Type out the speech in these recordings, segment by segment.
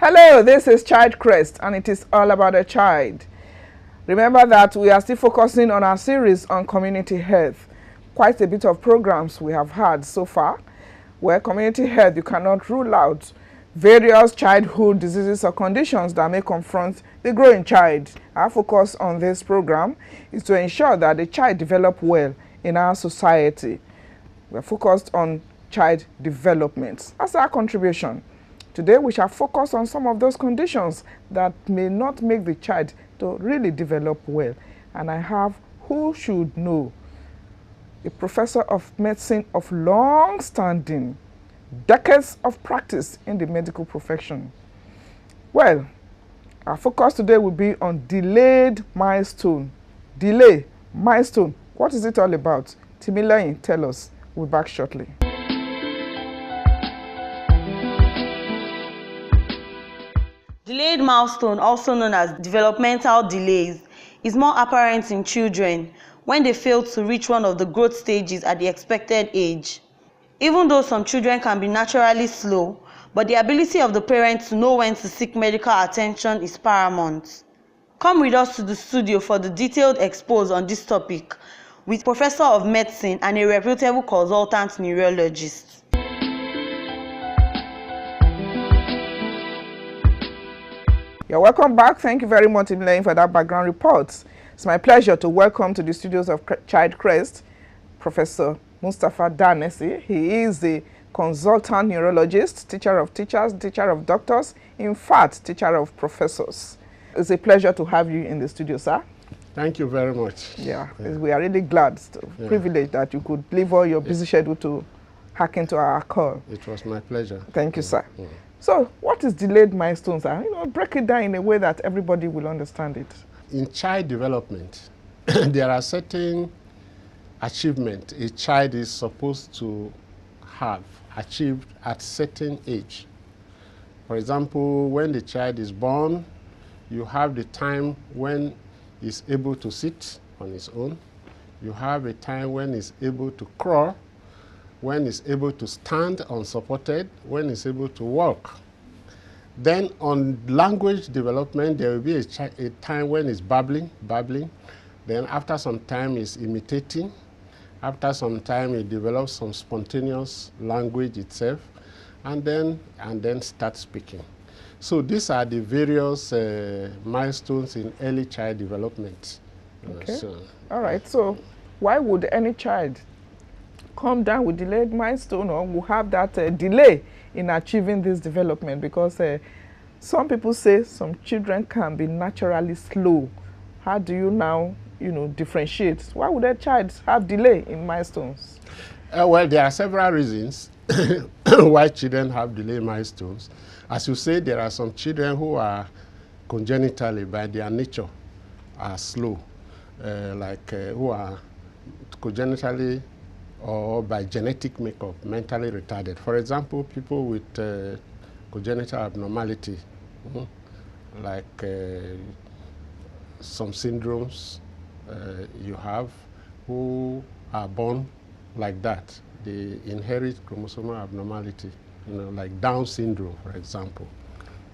Hello, this is Child Crest, and it is all about a child. Remember that we are still focusing on our series on community health. Quite a bit of programs we have had so far, where community health, you cannot rule out various childhood diseases or conditions that may confront the growing child. Our focus on this program is to ensure that the child develop well in our society. We are focused on child development as our contribution. Today we shall focus on some of those conditions that may not make the child to really develop well. And I have who should know, a professor of medicine of long standing, decades of practice in the medical profession. Well, our focus today will be on delayed milestone. Delay, milestone, what is it all about? Timileyin, tell us. We'll be back shortly. Delayed milestone, also known as developmental delays, is more apparent in children when they fail to reach one of the growth stages at the expected age. Even though some children can be naturally slow, but the ability of the parents to know when to seek medical attention is paramount. Come with us to the studio for the detailed expose on this topic with Professor of Medicine and a reputable consultant neurologist. You're welcome back. Thank you very much, Timileyin, for that background report. It's my pleasure to welcome to the studios of Child Crest Professor Mustapha Danesi. He is the consultant neurologist, teacher of teachers, teacher of doctors, in fact, teacher of professors. It's a pleasure to have you in the studio, sir. Thank you very much. Yeah. We are really glad, privileged that you could leave all your busy schedule to hack into our call. It was my pleasure. Thank you, sir. So, what is delayed milestones? Break it down in a way that everybody will understand it. In child development, there are certain achievements a child is supposed to have achieved at certain age. For example, when the child is born, you have the time when he's able to sit on his own. You have a time when he's able to crawl, when he's able to stand unsupported, when he's able to walk. Then on language development, there will be a time when he's babbling. Then after some time, he's imitating. After some time, he develops some spontaneous language itself, and then start speaking. So these are the various milestones in early child development. Okay. All right. So why would any child come down with delayed milestone or will have that delay in achieving this development? Because some people say some children can be naturally slow. How do you now, differentiate? Why would a child have delay in milestones? Well, there are several reasons why children have delayed milestones. As you say, there are some children who are congenitally, by their nature, are slow, who are congenitally or by genetic makeup, mentally retarded. For example, people with congenital abnormality, like some syndromes you have, who are born like that. They inherit chromosomal abnormality, like Down syndrome, for example.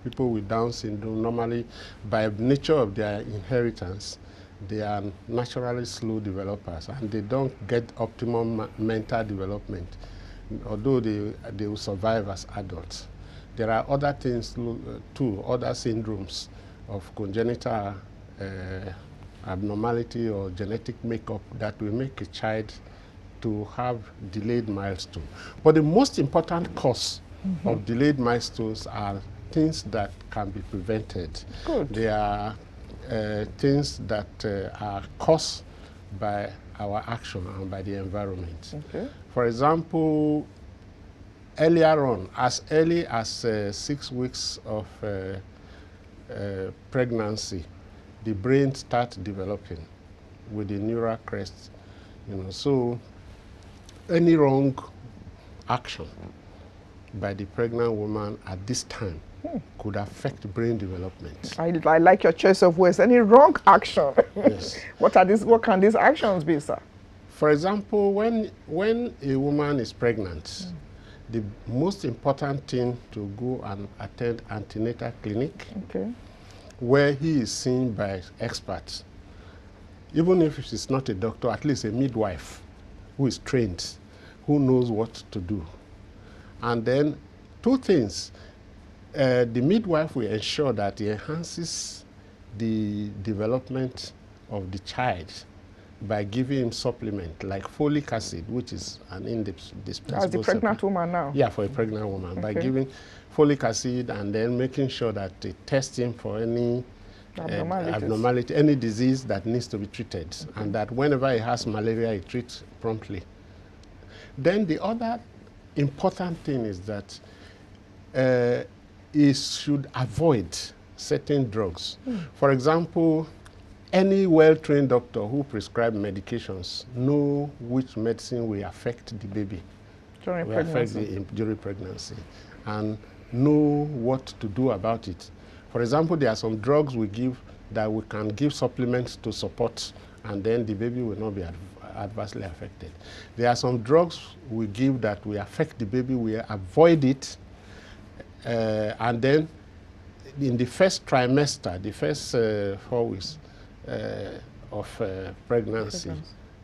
People with Down syndrome, normally, by nature of their inheritance, they are naturally slow developers, and they don't get optimum mental development, although they will survive as adults. There are other things too, other syndromes of congenital abnormality or genetic makeup that will make a child to have delayed milestone. But the most important cause of delayed milestones are things that can be prevented. Good. They are things that are caused by our action and by the environment. Okay. For example, earlier on, as early as 6 weeks of pregnancy, the brain starts developing with the neural crest. So any wrong action by the pregnant woman at this time could affect brain development. I like your choice of words. Any wrong action? Yes. What can these actions be, sir? For example, when a woman is pregnant, the most important thing to go and attend antenatal clinic, Okay. where he is seen by experts. Even if she's not a doctor, at least a midwife who is trained, who knows what to do. And then two things. The midwife will ensure that he enhances the development of the child by giving him supplement like folic acid, which is an indispensable. As the pregnant woman now? Yeah, for a pregnant woman. Okay. By giving folic acid and then making sure that they test him for any abnormality, any disease that needs to be treated, and that whenever he has malaria, he treats promptly. Then the other important thing is that he should avoid certain drugs. For example, any well-trained doctor who prescribes medications know which medicine will affect the baby, during pregnancy, and know what to do about it. For example, there are some drugs we give that we can give supplements to support, and then the baby will not be adversely affected. There are some drugs we give that will affect the baby, we avoid it, and then in the first trimester, the first 4 weeks of pregnancy,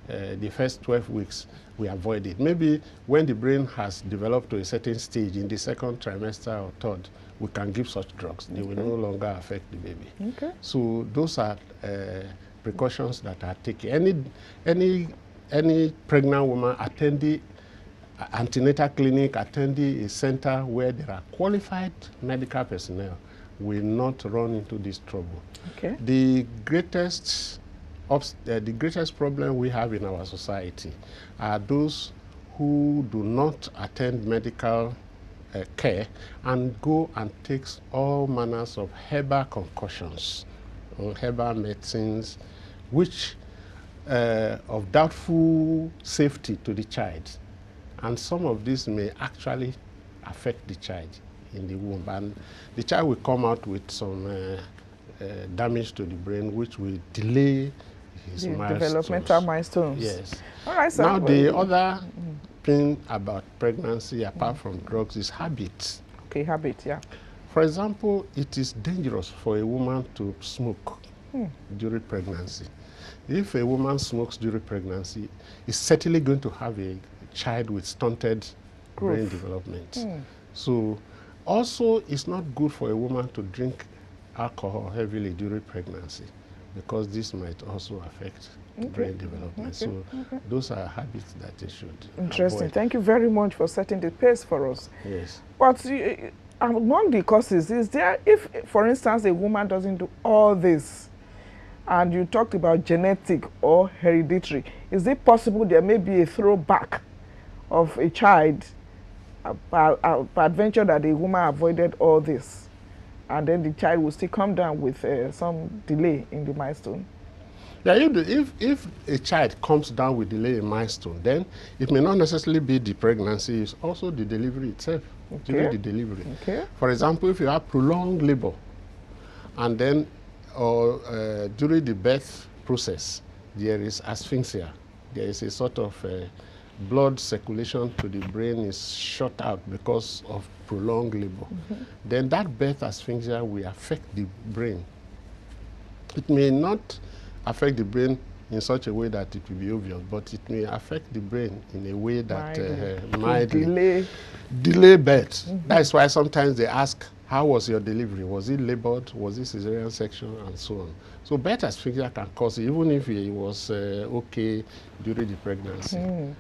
the first 12 weeks, we avoid it. Maybe when the brain has developed to a certain stage, in the second trimester or third, we can give such drugs. They will no longer affect the baby. Okay. So those are precautions that are taken. Any pregnant woman attending antenatal clinic, attending a center where there are qualified medical personnel will not run into this trouble. Okay. The greatest problem we have in our society are those who do not attend medical care and go and take all manners of herbal concoctions, herbal medicines, which of doubtful safety to the child. And some of these may actually affect the child in the womb. And the child will come out with some damage to the brain, which will delay his developmental milestones. Yes. All right, sir. Now, the other thing about pregnancy, apart from drugs, is habits. Okay, habit, yeah. For example, it is dangerous for a woman to smoke during pregnancy. If a woman smokes during pregnancy, it's certainly going to have a child with stunted brain development. So also, it's not good for a woman to drink alcohol heavily during pregnancy, because this might also affect brain development. So those are habits that they should Interesting. avoid. Thank you very much for setting the pace for us. Yes. But among the causes, is there, if, for instance, a woman doesn't do all this, and you talked about genetic or hereditary, is it possible there may be a throwback of a child, adventure that the woman avoided all this, and then the child will still come down with some delay in the milestone? Yeah, if a child comes down with delay in milestone, then it may not necessarily be the pregnancy, it's also the delivery itself, during the delivery. Okay. For example, if you have prolonged labor, and then during the birth process, there is asphyxia, there is a sort of blood circulation to the brain is shut out because of prolonged labor, then that birth asphyxia will affect the brain. It may not affect the brain in such a way that it will be obvious, but it may affect the brain in a way that mildly delay birth. That's why sometimes they ask, how was your delivery? Was it labored? Was it cesarean section? And so on. So birth asphyxia can cause it, even if it was okay during the pregnancy.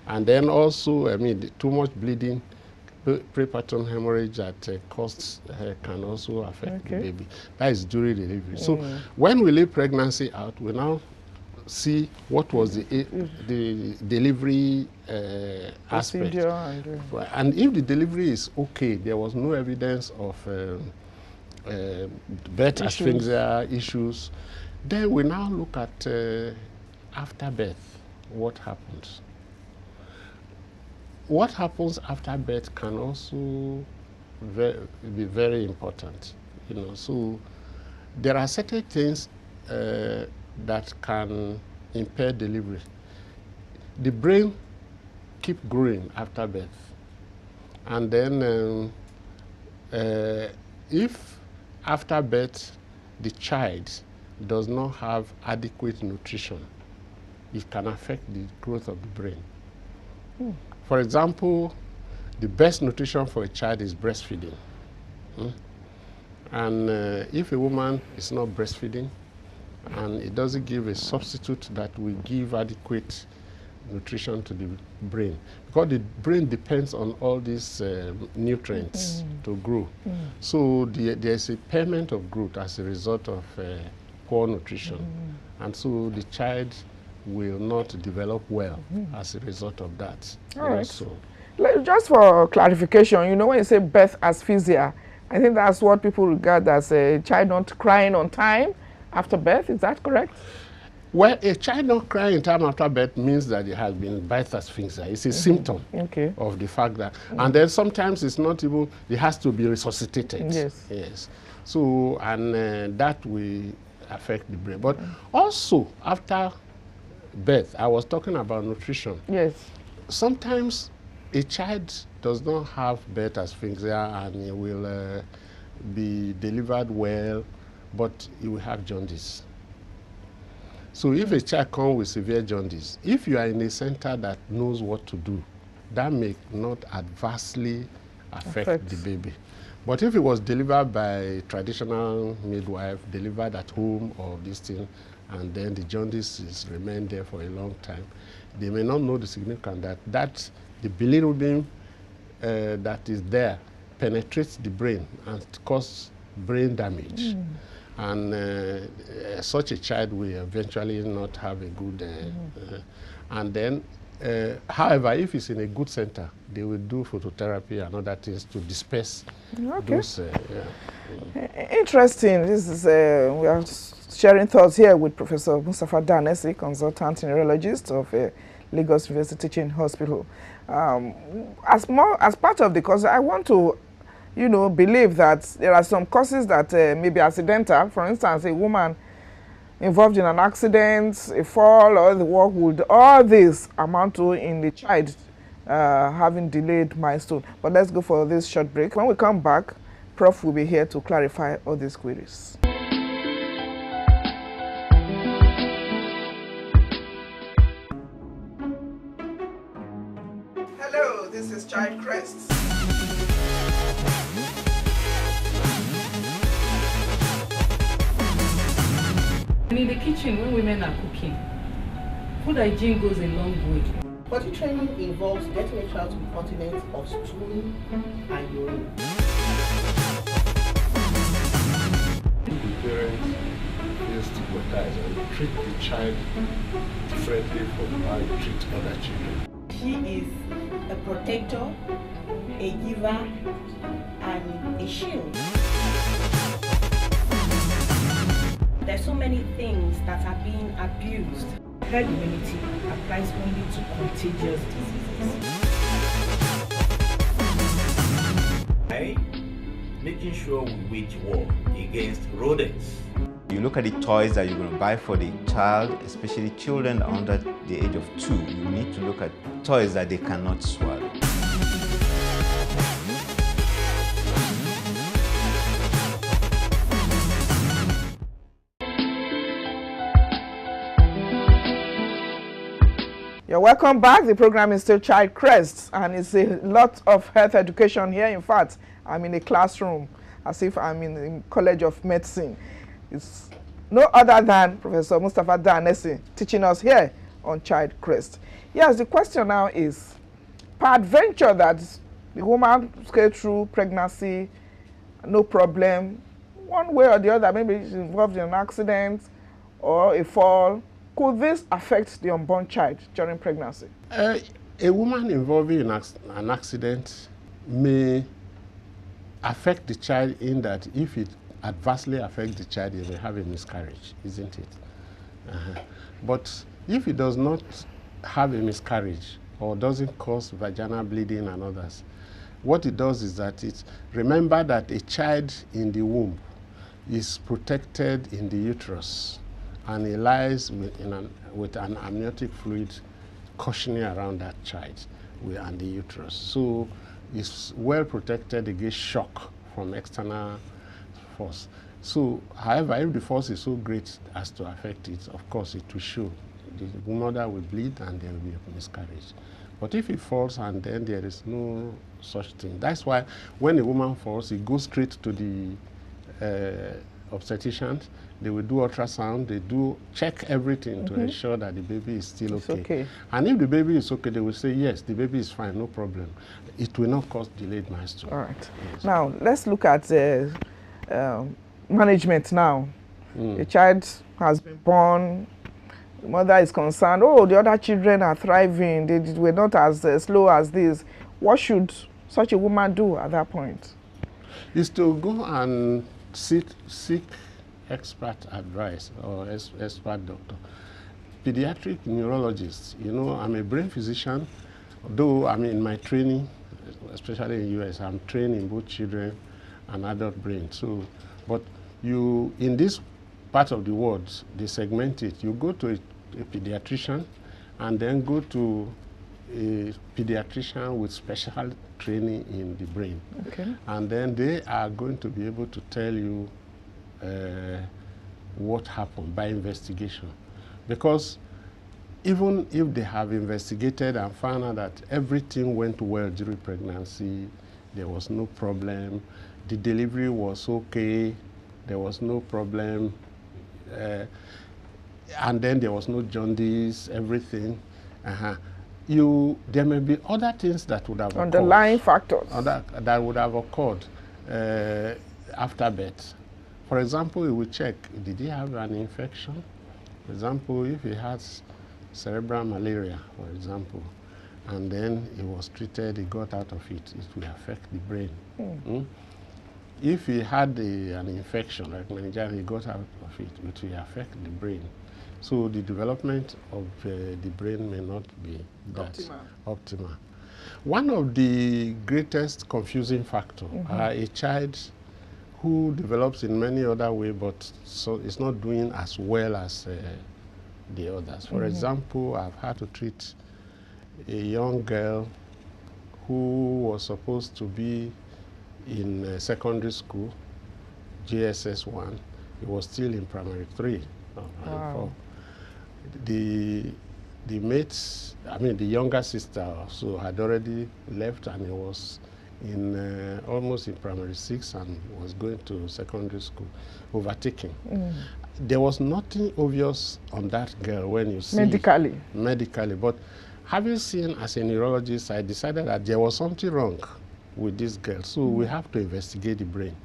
And then also, I mean, too much bleeding, prepartum hemorrhage that causes can also affect the baby. That is during delivery. So when we leave pregnancy out, we now see what was the delivery aspect. And if the delivery is okay, there was no evidence of birth asphyxia issues, then we now look at after birth, what happens. What happens after birth can also be very important. You know, so there are certain things that can impair delivery. The brain keeps growing after birth. And then if after birth the child does not have adequate nutrition, it can affect the growth of the brain. For example, the best nutrition for a child is breastfeeding. And if a woman is not breastfeeding and it doesn't give a substitute that will give adequate nutrition to the brain, because the brain depends on all these nutrients to grow. So there's a impairment of growth as a result of poor nutrition. And so the child will not develop well as a result of that. All right. So, just for clarification, you know, when you say birth asphyxia, I think that's what people regard as a child not crying on time after birth. Is that correct? Well, a child not crying in time after birth means that it has been birth asphyxia. It's a symptom of the fact that, and then sometimes it's not even, it has to be resuscitated. Yes. So, and that will affect the brain. But also, after birth, I was talking about nutrition. Yes. Sometimes a child does not have birth asphyxia and it will be delivered well, but he will have jaundice. So if a child comes with severe jaundice, if you are in a center that knows what to do, that may not adversely affect the baby. But if it was delivered by a traditional midwife, delivered at home or this thing, and then the jaundice is remained there for a long time, they may not know the significance that the bilirubin that is there penetrates the brain and causes brain damage. And such a child will eventually not have a good, and then, however, if it's in a good center, they will do phototherapy and other things to disperse those. Interesting. This is, we are sharing thoughts here with Professor Mustapha Danesi, consultant neurologist of Lagos University Teaching Hospital. As part of the course, I want to, you know, believe that there are some causes that may be accidental. For instance, a woman involved in an accident, a fall, or the work would, all this amount to in the child having delayed milestone. But let's go for this short break. When we come back, Prof will be here to clarify all these queries. Hello, this is Child Crest. In the kitchen, when women are cooking, food hygiene goes a long way. Potty training involves getting a child to be continent of stooling and urine. The parents feel stigmatized and treat the child differently from how you treat other children. She is a protector, a giver, and a shield. There's so many things that are being abused. Herd immunity applies only to contagious diseases. By making sure we wage war against rodents. You look at the toys that you're going to buy for the child, especially children under the age of 2, you need to look at toys that they cannot swallow. You're welcome back. The program is still Child Crest, and it's a lot of health education here. In fact, I'm in a classroom as if I'm in the College of Medicine. It's no other than Professor Mustapha Danesi teaching us here on Child Crest. Yes, the question now is, peradventure that the woman scaled through pregnancy, no problem, one way or the other, maybe she's involved in an accident or a fall, could this affect the unborn child during pregnancy? A woman involved in an accident may affect the child in that if it adversely affects the child, it may have a miscarriage, isn't it? But if it does not have a miscarriage or doesn't cause vaginal bleeding and others, what it does is that remember that a child in the womb is protected in the uterus, and it lies with an amniotic fluid cushioning around that child and the uterus. So is well protected against shock from external force. So, however, if the force is so great as to affect it, of course, it will show. The mother will bleed and there will be a miscarriage. But if it falls and then there is no such thing, that's why when a woman falls, it goes straight to the obstetricians. They will do ultrasound, they do check everything to ensure that the baby is still okay. And if the baby is okay, they will say, yes, the baby is fine, no problem. It will not cause delayed milestone. All right. Yes. Now, let's look at management now. A child has been born, the mother is concerned, oh, the other children are thriving, they were not as slow as this. What should such a woman do at that point? Is to go and seek expert advice or expert doctor. Pediatric neurologist, you know, I'm a brain physician, though I'm in my training, especially in the US, I'm trained in both children and adult brain. So, but you, in this part of the world, they segment it. You go to a pediatrician and then go to a pediatrician with special training in the brain. Okay. And then they are going to be able to tell you what happened by investigation. Because even if they have investigated and found out that everything went well during pregnancy, there was no problem, the delivery was okay, there was no problem, and then there was no jaundice, everything. There may be other things that would have underlying factors that would have occurred after birth. For example, we will check, did he have an infection? For example, if he has cerebral malaria, for example, and then he was treated, he got out of it, it will affect the brain. If he had an infection, like meningitis, he got out of it, it will affect the brain. So the development of the brain may not be that optimal. One of the greatest confusing factors are a child who develops in many other ways, but so it's not doing as well as the others. For example, I've had to treat a young girl who was supposed to be in secondary school, JSS 1. He was still in primary 3. Wow. The mates, I mean the younger sister also had already left, and he was in almost in primary 6 and was going to secondary school, overtaking. There was nothing obvious on that girl when you see medically, but having seen as a neurologist, I decided that there was something wrong with this girl, so we have to investigate the brain.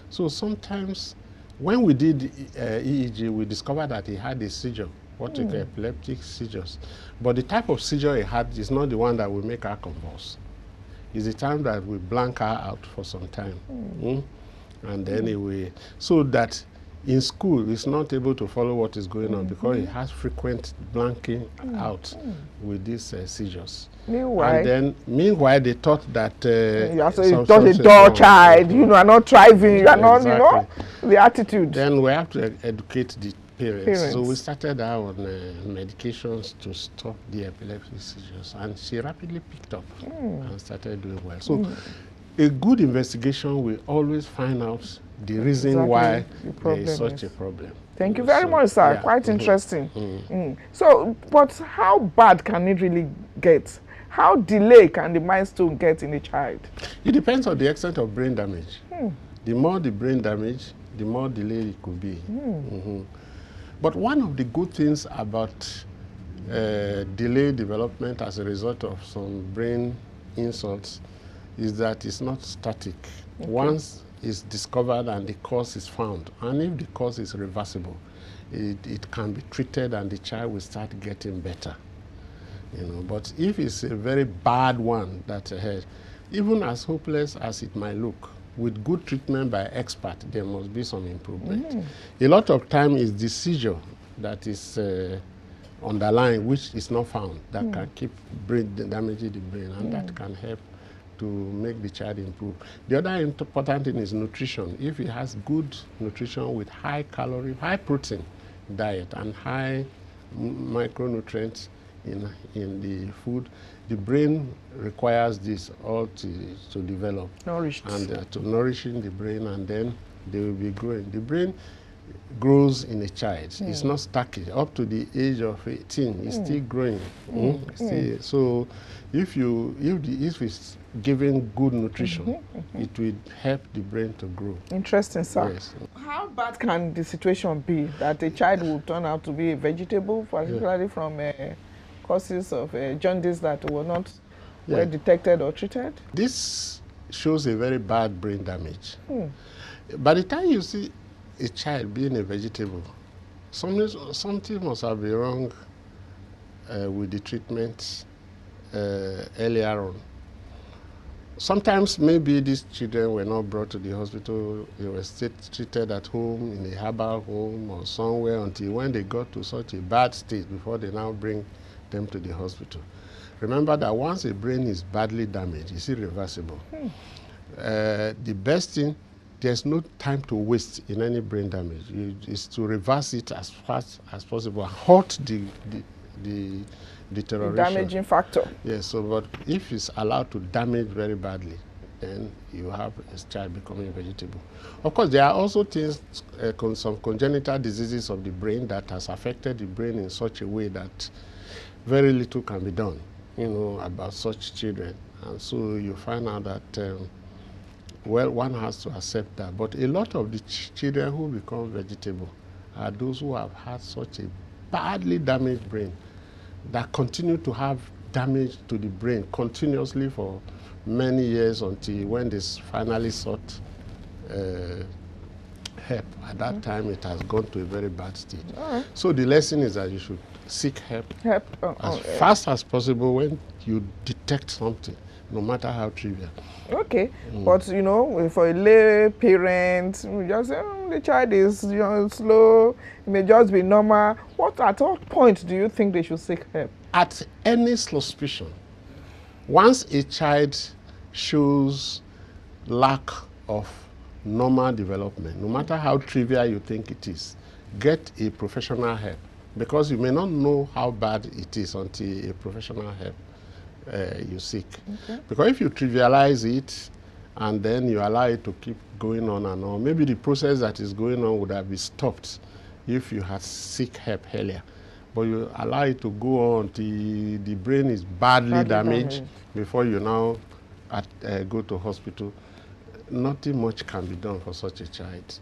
So sometimes when we did EEG, we discovered that he had a seizure, what we call epileptic seizures. But the type of seizure he had is not the one that will make her convulse. It's the time that we blank her out for some time. And then anyway, so that in school he's not able to follow what is going on because he has frequent blanking out with these seizures. Meanwhile, they thought that you're a dull child, you are not thriving, you are not, you know, the attitude. Then we have to educate the parents. So we started her on medications to stop the epileptic seizures, and she rapidly picked up and started doing well. So a good investigation will always find out the reason why there is such a problem. Thank you very much, sir. Yeah. Quite interesting. So, but how bad can it really get? How delayed can the milestone get in a child? It depends on the extent of brain damage. The more the brain damage, the more delayed it could be. But one of the good things about delayed development as a result of some brain insults is that it's not static. Once it's discovered and the cause is found, and if the cause is reversible, it can be treated and the child will start getting better. You know, but if it's a very bad one that even as hopeless as it might look, with good treatment by expert, there must be some improvement. A lot of time is the seizure that is underlying, which is not found, that can keep damaging the brain, and that can help to make the child improve. The other important thing is nutrition. If he has good nutrition with high calorie, high protein diet and high micronutrients, in the food. The brain requires this all to develop. Nourished. And to nourishing the brain, and then they will be growing. The brain grows in a child. It's not static. Up to the age of 18, it's still growing. So if it's given good nutrition, it will help the brain to grow. Interesting, sir. Yes. How bad can the situation be that a child will turn out to be a vegetable, particularly from causes of jaundice that were not well detected or treated? This shows a very bad brain damage. By the time you see a child being a vegetable, something must have been wrong with the treatment earlier on. Sometimes maybe these children were not brought to the hospital, they were treated at home, in a herbal home or somewhere, until when they got to such a bad state before they now bring them to the hospital. Remember that once a brain is badly damaged, it's irreversible. The best thing, there's no time to waste in any brain damage. It's to reverse it as fast as possible, halt the deterioration. The damaging factor. Yes, so but if it's allowed to damage very badly, then you have a child becoming a vegetable. Of course, there are also things, some congenital diseases of the brain that has affected the brain in such a way that very little can be done, about such children. And so you find out that well, one has to accept that. But a lot of the children who become vegetable are those who have had such a badly damaged brain that continue to have damage to the brain continuously for many years until when they finally sought help. At that time, it has gone to a very bad state. So the lesson is that you should seek help as fast as possible when you detect something, no matter how trivial. Okay, but for a lay parent, we just say the child is slow, it may just be normal. At what point do you think they should seek help? At any suspicion, once a child shows lack of normal development, no matter how trivial you think it is, get a professional help, because you may not know how bad it is until a professional help you seek. Because if you trivialize it and then you allow it to keep going on and on, maybe the process that is going on would have been stopped if you had seek help earlier. But you allow it to go on till the brain is badly damaged before you now go to hospital. Nothing much can be done for such a child.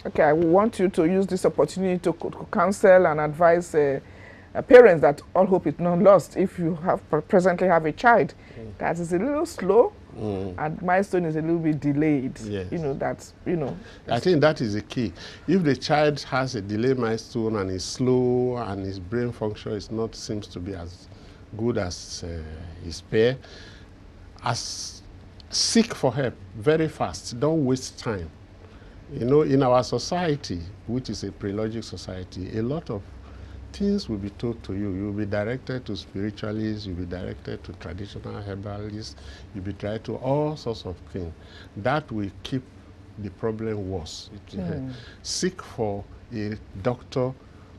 Okay, I want you to use this opportunity to counsel and advise parents that all hope is not lost. If you presently have a child that is a little slow and milestone is a little bit delayed, I think that is the key. If the child has a delayed milestone and is slow and his brain function seems to be as good as his peer, seek for help very fast. Don't waste time. In our society, which is a pre-logic society, a lot of things will be told to you. You'll be directed to spiritualists, you'll be directed to traditional herbalists, you'll be directed to all sorts of things. That will keep the problem worse. Seek for a doctor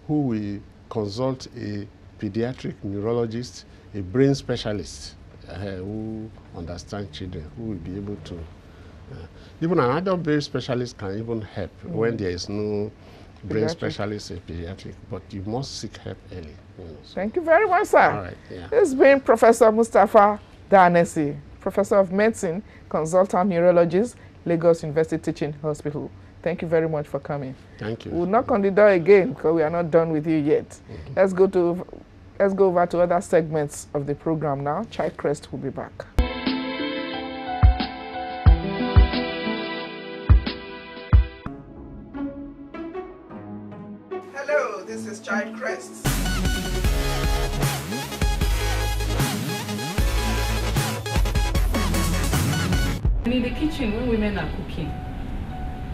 who will consult a pediatric neurologist, a brain specialist who understands children, who will be able to. Even an adult brain specialist can even help when there is no brain specialist in pediatric, but you must seek help early. Thank you very much, sir. All right, This has been Professor Mustapha Danesi, Professor of Medicine, Consultant Neurologist, Lagos University Teaching Hospital. Thank you very much for coming. Thank you. We'll knock on the door again because we are not done with you yet. Let's go over to other segments of the program now. Child Crest will be back. Hello, this is Child Crest. In the kitchen, when women are cooking,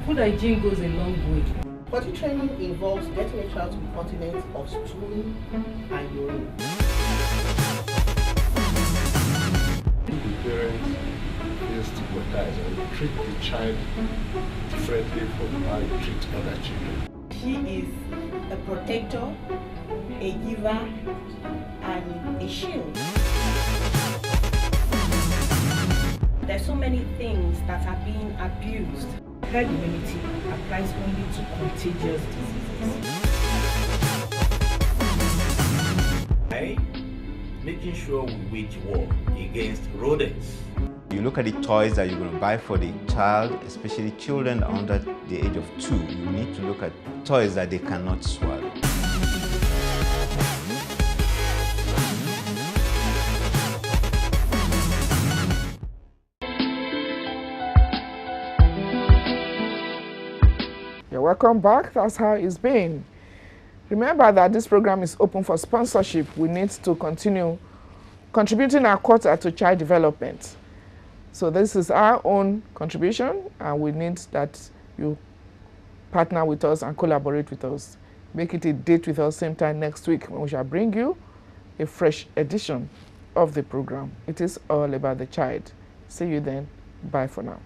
food hygiene goes a long way. Potty training involves getting a child to be continent of stooling and urine. The parents feel stigmatized and treat the child differently from how you treat other children. She is a protector, a giver, and and a shield. There's so many things that are being abused. Herd immunity applies only to contagious diseases. Making sure we wage war against rodents. You look at the toys that you're going to buy for the child, especially children under the age of 2. You need to look at toys that they cannot swallow. You're welcome back. That's how it's been. Remember that this program is open for sponsorship. We need to continue contributing our quota to child development. So this is our own contribution, and we need that you partner with us and collaborate with us. Make it a date with us same time next week when we shall bring you a fresh edition of the program. It is all about the child. See you then. Bye for now.